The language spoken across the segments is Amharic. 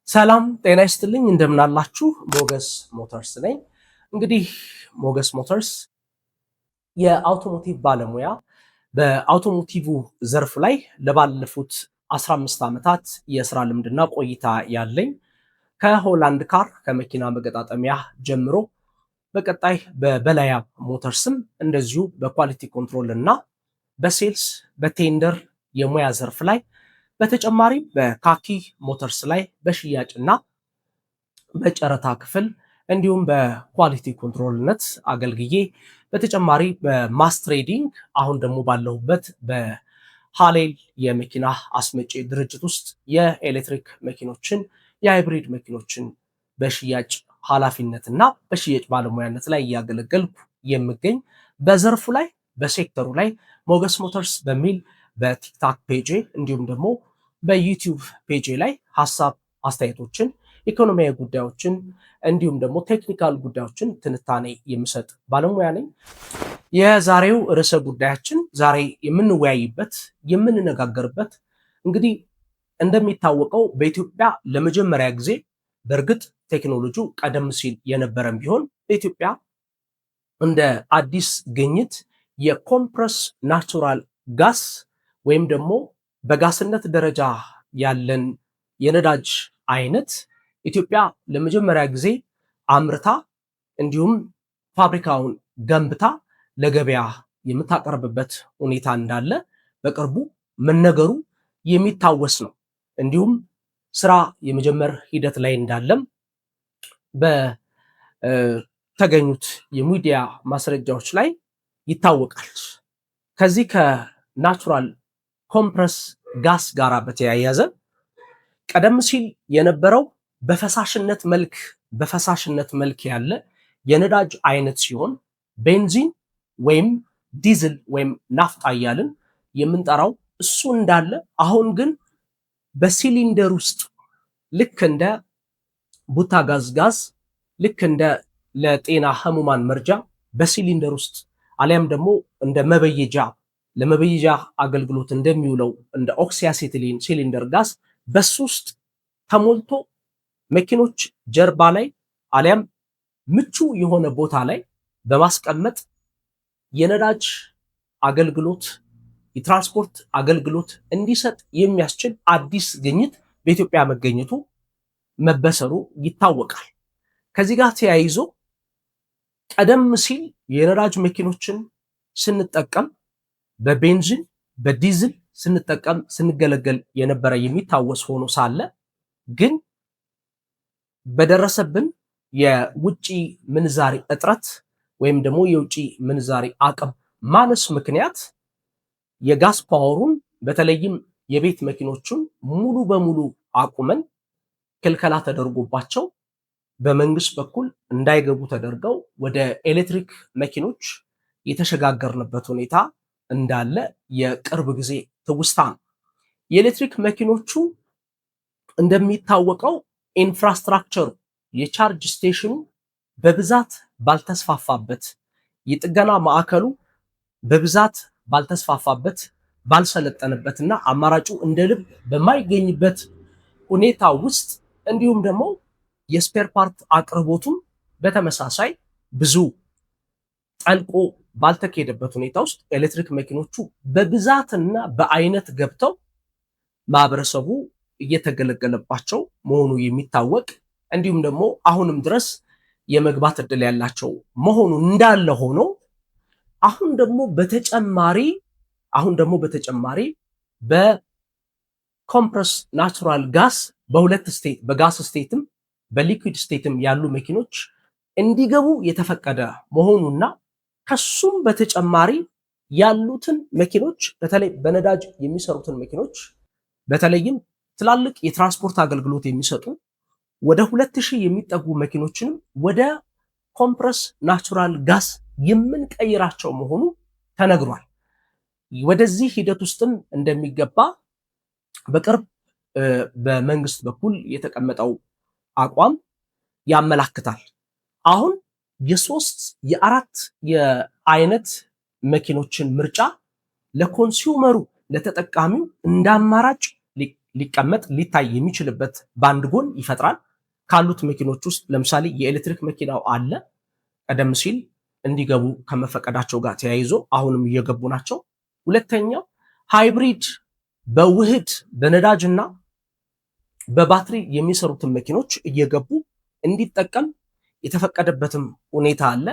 ሰላም ጤና ይስጥልኝ እንደምናላችሁ ሞገስ ሞተርስ ነኝ። እንግዲህ ሞገስ ሞተርስ የአውቶሞቲቭ ባለሙያ በአውቶሞቲቭ ዘርፍ ላይ ለባለፉት 15 ዓመታት የስራ ልምድና ቆይታ ያለኝ ከሆላንድ ካር ከመኪና መገጣጠሚያ ጀምሮ በቀጣይ በበላያ ሞተርስም እንደዚሁ በኳሊቲ ኮንትሮል እና በሴልስ በቴንደር የሙያ ዘርፍ ላይ በተጨማሪም በካኪ ሞተርስ ላይ በሽያጭና በጨረታ ክፍል እንዲሁም በኳሊቲ ኮንትሮልነት አገልግዬ በተጨማሪ በማስ ትሬዲንግ አሁን ደግሞ ባለሁበት በሃሌል የመኪና አስመጪ ድርጅት ውስጥ የኤሌክትሪክ መኪኖችን የሃይብሪድ መኪኖችን በሽያጭ ኃላፊነትና በሽያጭ ባለሙያነት ላይ እያገለገልኩ የምገኝ በዘርፉ ላይ በሴክተሩ ላይ ሞገስ ሞተርስ በሚል በቲክታክ ፔጄ እንዲሁም ደግሞ በዩቲዩብ ፔጄ ላይ ሀሳብ አስተያየቶችን ኢኮኖሚያዊ ጉዳዮችን እንዲሁም ደግሞ ቴክኒካል ጉዳዮችን ትንታኔ የምሰጥ ባለሙያ ነኝ። የዛሬው ርዕሰ ጉዳያችን ዛሬ የምንወያይበት የምንነጋገርበት እንግዲህ እንደሚታወቀው በኢትዮጵያ ለመጀመሪያ ጊዜ በእርግጥ ቴክኖሎጂው ቀደም ሲል የነበረም ቢሆን በኢትዮጵያ እንደ አዲስ ግኝት የኮምፕረስ ናቹራል ጋስ ወይም ደግሞ በጋስነት ደረጃ ያለን የነዳጅ አይነት ኢትዮጵያ ለመጀመሪያ ጊዜ አምርታ እንዲሁም ፋብሪካውን ገንብታ ለገበያ የምታቀርብበት ሁኔታ እንዳለ በቅርቡ መነገሩ የሚታወስ ነው። እንዲሁም ስራ የመጀመር ሂደት ላይ እንዳለም በተገኙት የሚዲያ ማስረጃዎች ላይ ይታወቃል። ከዚህ ከናቹራል ኮምፕረስ ጋስ ጋር በተያያዘ ቀደም ሲል የነበረው በፈሳሽነት መልክ ያለ የነዳጅ አይነት ሲሆን ቤንዚን ወይም ዲዝል ወይም ናፍጣ እያልን የምንጠራው እሱ እንዳለ፣ አሁን ግን በሲሊንደር ውስጥ ልክ እንደ ቡታ ጋዝ ልክ እንደ ለጤና ህሙማን መርጃ በሲሊንደር ውስጥ አሊያም ደግሞ እንደ ለመበየጃ አገልግሎት እንደሚውለው እንደ ኦክሲያሴትሊን ሲሊንደር ጋዝ በሱ ውስጥ ተሞልቶ መኪኖች ጀርባ ላይ አሊያም ምቹ የሆነ ቦታ ላይ በማስቀመጥ የነዳጅ አገልግሎት የትራንስፖርት አገልግሎት እንዲሰጥ የሚያስችል አዲስ ግኝት በኢትዮጵያ መገኘቱ መበሰሩ ይታወቃል። ከዚህ ጋር ተያይዞ ቀደም ሲል የነዳጅ መኪኖችን ስንጠቀም በቤንዚን በዲዝል ስንገለገል የነበረ የሚታወስ ሆኖ ሳለ ግን በደረሰብን የውጭ ምንዛሪ እጥረት ወይም ደግሞ የውጭ ምንዛሪ አቅም ማነስ ምክንያት የጋስ ፓወሩን በተለይም የቤት መኪኖቹን ሙሉ በሙሉ አቁመን ክልከላ ተደርጎባቸው በመንግስት በኩል እንዳይገቡ ተደርገው ወደ ኤሌክትሪክ መኪኖች የተሸጋገርንበት ሁኔታ እንዳለ የቅርብ ጊዜ ትውስታ ነው። የኤሌክትሪክ መኪኖቹ እንደሚታወቀው ኢንፍራስትራክቸሩ የቻርጅ ስቴሽኑ በብዛት ባልተስፋፋበት፣ የጥገና ማዕከሉ በብዛት ባልተስፋፋበት፣ ባልሰለጠነበትና አማራጩ እንደ ልብ በማይገኝበት ሁኔታ ውስጥ እንዲሁም ደግሞ የስፔር ፓርት አቅርቦቱም በተመሳሳይ ብዙ ጠልቆ ባልተካሄደበት ሁኔታ ውስጥ ኤሌክትሪክ መኪኖቹ በብዛትና በአይነት ገብተው ማህበረሰቡ እየተገለገለባቸው መሆኑ የሚታወቅ እንዲሁም ደግሞ አሁንም ድረስ የመግባት እድል ያላቸው መሆኑ እንዳለ ሆኖ አሁን ደግሞ በተጨማሪ በኮምፕረስ ናቹራል ጋስ በሁለት ስቴት በጋስ ስቴትም በሊኩዊድ ስቴትም ያሉ መኪኖች እንዲገቡ የተፈቀደ መሆኑና ከሱም በተጨማሪ ያሉትን መኪኖች በተለይ በነዳጅ የሚሰሩትን መኪኖች በተለይም ትላልቅ የትራንስፖርት አገልግሎት የሚሰጡ ወደ 2000 የሚጠጉ መኪኖችንም ወደ ኮምፕረስ ናቹራል ጋስ የምንቀይራቸው መሆኑ ተነግሯል። ወደዚህ ሂደት ውስጥም እንደሚገባ በቅርብ በመንግስት በኩል የተቀመጠው አቋም ያመላክታል። አሁን የሶስት የአራት የአይነት መኪኖችን ምርጫ ለኮንሱመሩ ለተጠቃሚው እንደ አማራጭ ሊቀመጥ ሊታይ የሚችልበት በአንድ ጎን ይፈጥራል። ካሉት መኪኖች ውስጥ ለምሳሌ የኤሌክትሪክ መኪናው አለ። ቀደም ሲል እንዲገቡ ከመፈቀዳቸው ጋር ተያይዞ አሁንም እየገቡ ናቸው። ሁለተኛው ሃይብሪድ በውህድ በነዳጅና በባትሪ የሚሰሩትን መኪኖች እየገቡ እንዲጠቀም የተፈቀደበትም ሁኔታ አለ።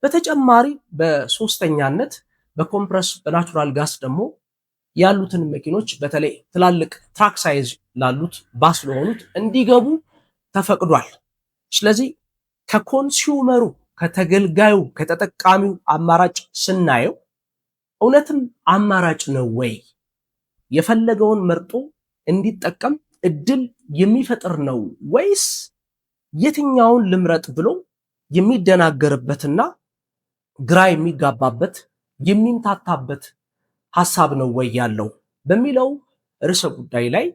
በተጨማሪ በሶስተኛነት በኮምፕረስ በናቹራል ጋስ ደግሞ ያሉትን መኪኖች በተለይ ትላልቅ ትራክ ሳይዝ ላሉት ባስ ለሆኑት እንዲገቡ ተፈቅዷል። ስለዚህ ከኮንሱመሩ ከተገልጋዩ ከተጠቃሚው አማራጭ ስናየው እውነትም አማራጭ ነው ወይ? የፈለገውን መርጦ እንዲጠቀም እድል የሚፈጥር ነው ወይስ የትኛውን ልምረጥ ብሎ የሚደናገርበትና ግራ የሚጋባበት የሚምታታበት ሐሳብ ነው ወይ ያለው በሚለው ርዕሰ ጉዳይ ላይ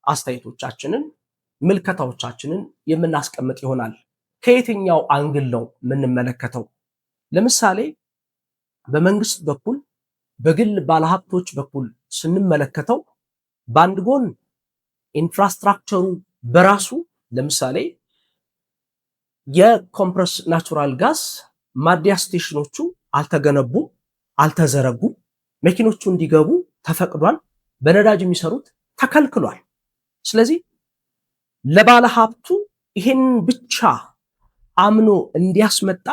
አስተያየቶቻችንን ምልከታዎቻችንን የምናስቀምጥ ይሆናል። ከየትኛው አንግል ነው የምንመለከተው? ለምሳሌ በመንግስት በኩል በግል ባለሀብቶች በኩል ስንመለከተው በአንድ ጎን ኢንፍራስትራክቸሩ በራሱ ለምሳሌ የኮምፕረስ ናቹራል ጋስ ማደያ ስቴሽኖቹ አልተገነቡም፣ አልተዘረጉም። መኪኖቹ እንዲገቡ ተፈቅዷል። በነዳጅ የሚሰሩት ተከልክሏል። ስለዚህ ለባለ ሀብቱ ይሄን ብቻ አምኖ እንዲያስመጣ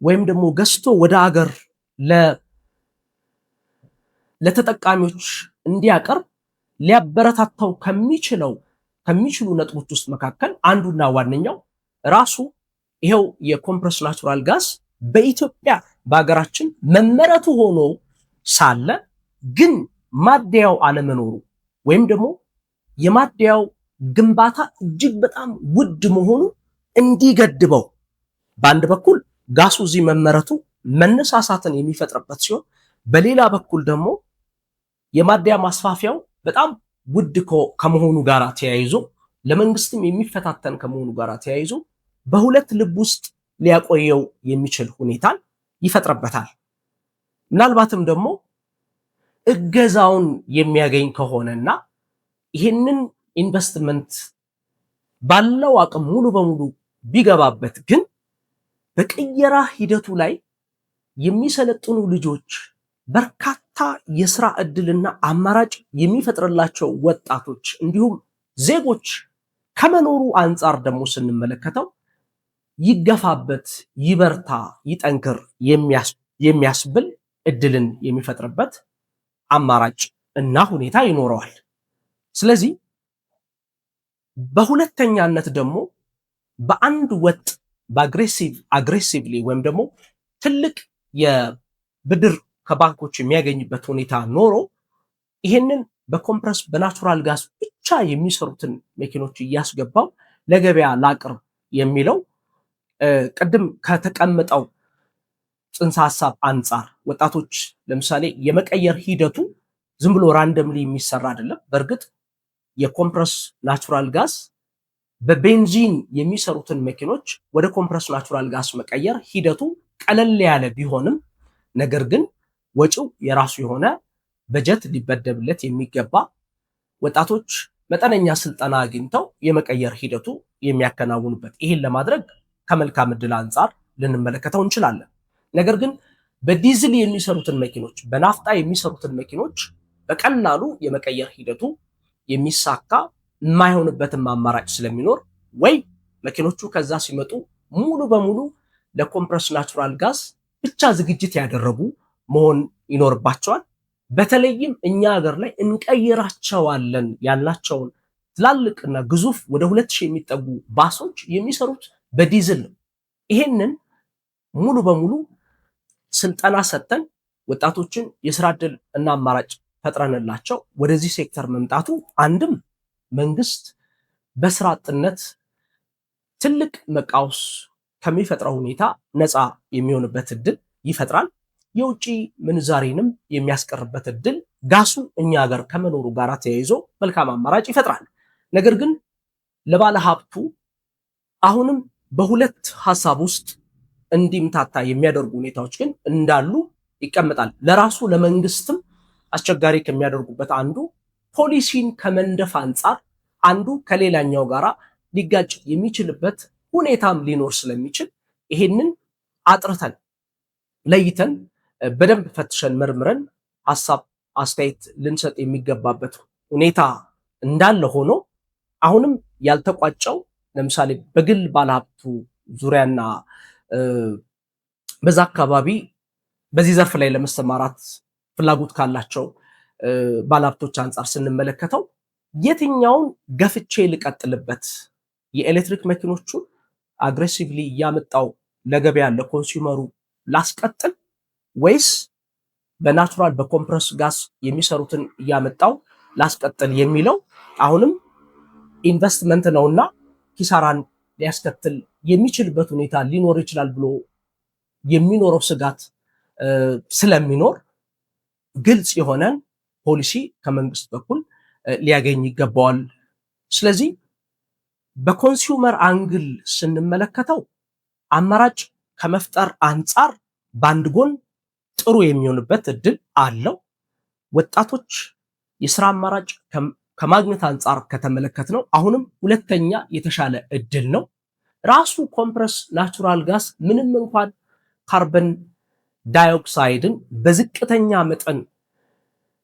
ወይም ደግሞ ገዝቶ ወደ አገር ለተጠቃሚዎች እንዲያቀርብ ሊያበረታታው ከሚችሉ ነጥቦች ውስጥ መካከል አንዱና ዋነኛው ራሱ ይሄው የኮምፕረስ ናቹራል ጋስ በኢትዮጵያ በሀገራችን መመረቱ ሆኖ ሳለ ግን ማደያው አለመኖሩ ወይም ደግሞ የማደያው ግንባታ እጅግ በጣም ውድ መሆኑ እንዲገድበው በአንድ በኩል ጋሱ እዚህ መመረቱ መነሳሳትን የሚፈጥርበት ሲሆን፣ በሌላ በኩል ደግሞ የማደያ ማስፋፊያው በጣም ውድ ከመሆኑ ጋር ተያይዞ ለመንግስትም የሚፈታተን ከመሆኑ ጋር ተያይዞ በሁለት ልብ ውስጥ ሊያቆየው የሚችል ሁኔታን ይፈጥርበታል። ምናልባትም ደግሞ እገዛውን የሚያገኝ ከሆነና ይህንን ኢንቨስትመንት ባለው አቅም ሙሉ በሙሉ ቢገባበት ግን በቅየራ ሂደቱ ላይ የሚሰለጥኑ ልጆች በርካታ የስራ ዕድልና አማራጭ የሚፈጥርላቸው ወጣቶች እንዲሁም ዜጎች ከመኖሩ አንጻር ደግሞ ስንመለከተው ይገፋበት፣ ይበርታ፣ ይጠንክር የሚያስብል እድልን የሚፈጥርበት አማራጭ እና ሁኔታ ይኖረዋል። ስለዚህ በሁለተኛነት ደግሞ በአንድ ወጥ አግሬሲቭሊ ወይም ደግሞ ትልቅ የብድር ከባንኮች የሚያገኝበት ሁኔታ ኖሮ ይሄንን በኮምፕረስ በናቹራል ጋስ ብቻ የሚሰሩትን መኪኖች እያስገባው ለገበያ ላቅርብ የሚለው ቅድም ከተቀመጠው ጽንሰ ሐሳብ አንጻር ወጣቶች ለምሳሌ የመቀየር ሂደቱ ዝም ብሎ ራንደምሊ የሚሰራ አይደለም። በእርግጥ የኮምፕረስ ናቹራል ጋስ በቤንዚን የሚሰሩትን መኪኖች ወደ ኮምፕረስ ናቹራል ጋስ መቀየር ሂደቱ ቀለል ያለ ቢሆንም ነገር ግን ወጪው የራሱ የሆነ በጀት ሊበደብለት የሚገባ ወጣቶች መጠነኛ ስልጠና አግኝተው የመቀየር ሂደቱ የሚያከናውኑበት ይህን ለማድረግ ከመልካም ዕድል አንጻር ልንመለከተው እንችላለን። ነገር ግን በዲዝል የሚሰሩትን መኪኖች በናፍጣ የሚሰሩትን መኪኖች በቀላሉ የመቀየር ሂደቱ የሚሳካ የማይሆንበትም አማራጭ ስለሚኖር ወይ መኪኖቹ ከዛ ሲመጡ ሙሉ በሙሉ ለኮምፕረስ ናቹራል ጋስ ብቻ ዝግጅት ያደረጉ መሆን ይኖርባቸዋል። በተለይም እኛ ሀገር ላይ እንቀይራቸዋለን ያላቸውን ትላልቅና ግዙፍ ወደ 2000 የሚጠጉ ባሶች የሚሰሩት በዲዝል ነው። ይሄንን ሙሉ በሙሉ ስልጠና ሰጥተን ወጣቶችን የስራ ዕድል እና አማራጭ ፈጥረንላቸው ወደዚህ ሴክተር መምጣቱ አንድም መንግስት በስራ አጥነት ትልቅ መቃወስ ከሚፈጥረው ሁኔታ ነፃ የሚሆንበት እድል ይፈጥራል። የውጭ ምንዛሬንም የሚያስቀርበት እድል ጋሱ እኛ ሀገር ከመኖሩ ጋር ተያይዞ መልካም አማራጭ ይፈጥራል። ነገር ግን ለባለ ሀብቱ አሁንም በሁለት ሀሳብ ውስጥ እንዲምታታ የሚያደርጉ ሁኔታዎች ግን እንዳሉ ይቀመጣል። ለራሱ ለመንግስትም አስቸጋሪ ከሚያደርጉበት አንዱ ፖሊሲን ከመንደፍ አንጻር አንዱ ከሌላኛው ጋራ ሊጋጭ የሚችልበት ሁኔታም ሊኖር ስለሚችል ይሄንን አጥርተን ለይተን በደንብ ፈትሸን መርምረን ሐሳብ አስተያየት ልንሰጥ የሚገባበት ሁኔታ እንዳለ ሆኖ አሁንም ያልተቋጨው ለምሳሌ በግል ባለሀብቱ ዙሪያና በዛ አካባቢ በዚህ ዘርፍ ላይ ለመሰማራት ፍላጎት ካላቸው ባለሀብቶች አንጻር ስንመለከተው የትኛውን ገፍቼ ልቀጥልበት፣ የኤሌክትሪክ መኪኖቹን አግሬሲቭሊ እያመጣው ለገበያ ለኮንሱመሩ ላስቀጥል ወይስ በናቹራል በኮምፕረስ ጋስ የሚሰሩትን እያመጣው ላስቀጥል የሚለው አሁንም ኢንቨስትመንት ነውና ኪሳራን ሊያስከትል የሚችልበት ሁኔታ ሊኖር ይችላል ብሎ የሚኖረው ስጋት ስለሚኖር ግልጽ የሆነ ፖሊሲ ከመንግስት በኩል ሊያገኝ ይገባዋል። ስለዚህ በኮንሱመር አንግል ስንመለከተው አማራጭ ከመፍጠር አንጻር በአንድ ጎን ጥሩ የሚሆንበት እድል አለው። ወጣቶች የስራ አማራጭ ከማግኘት አንጻር ከተመለከትነው አሁንም ሁለተኛ የተሻለ እድል ነው። ራሱ ኮምፕረስ ናቹራል ጋስ ምንም እንኳን ካርበን ዳይኦክሳይድን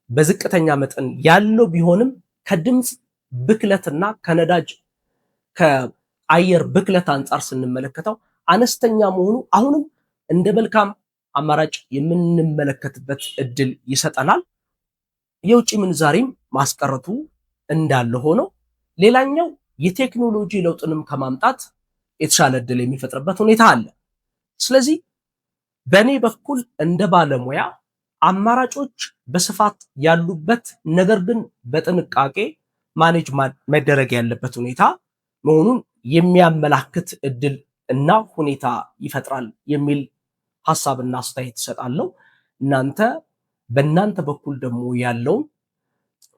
በዝቅተኛ መጠን ያለው ቢሆንም ከድምፅ ብክለትና ከነዳጅ ከአየር ብክለት አንጻር ስንመለከተው አነስተኛ መሆኑ አሁንም እንደ መልካም አማራጭ የምንመለከትበት እድል ይሰጠናል። የውጭ ምንዛሪም ማስቀረቱ እንዳለ ሆኖ ሌላኛው የቴክኖሎጂ ለውጥንም ከማምጣት የተሻለ እድል የሚፈጥርበት ሁኔታ አለ። ስለዚህ በእኔ በኩል እንደ ባለሙያ አማራጮች በስፋት ያሉበት ነገር ግን በጥንቃቄ ማኔጅ መደረግ ያለበት ሁኔታ መሆኑን የሚያመላክት እድል እና ሁኔታ ይፈጥራል የሚል ሐሳብና አስተያየት እሰጣለሁ። እናንተ በእናንተ በኩል ደግሞ ያለውን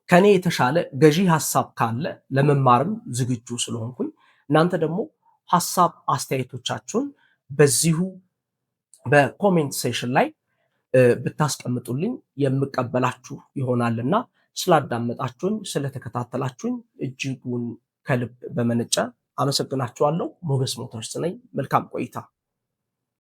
ከኔ የተሻለ ገዢ ሐሳብ ካለ ለመማርም ዝግጁ ስለሆንኩኝ እናንተ ደግሞ ሐሳብ አስተያየቶቻችሁን በዚሁ በኮሜንት ሴሽን ላይ ብታስቀምጡልኝ የምቀበላችሁ ይሆናልና ስላዳመጣችሁኝ ስለተከታተላችሁኝ እጅጉን ከልብ በመነጨ አመሰግናችኋለሁ። ሞገስ ሞተርስ ነኝ። መልካም ቆይታ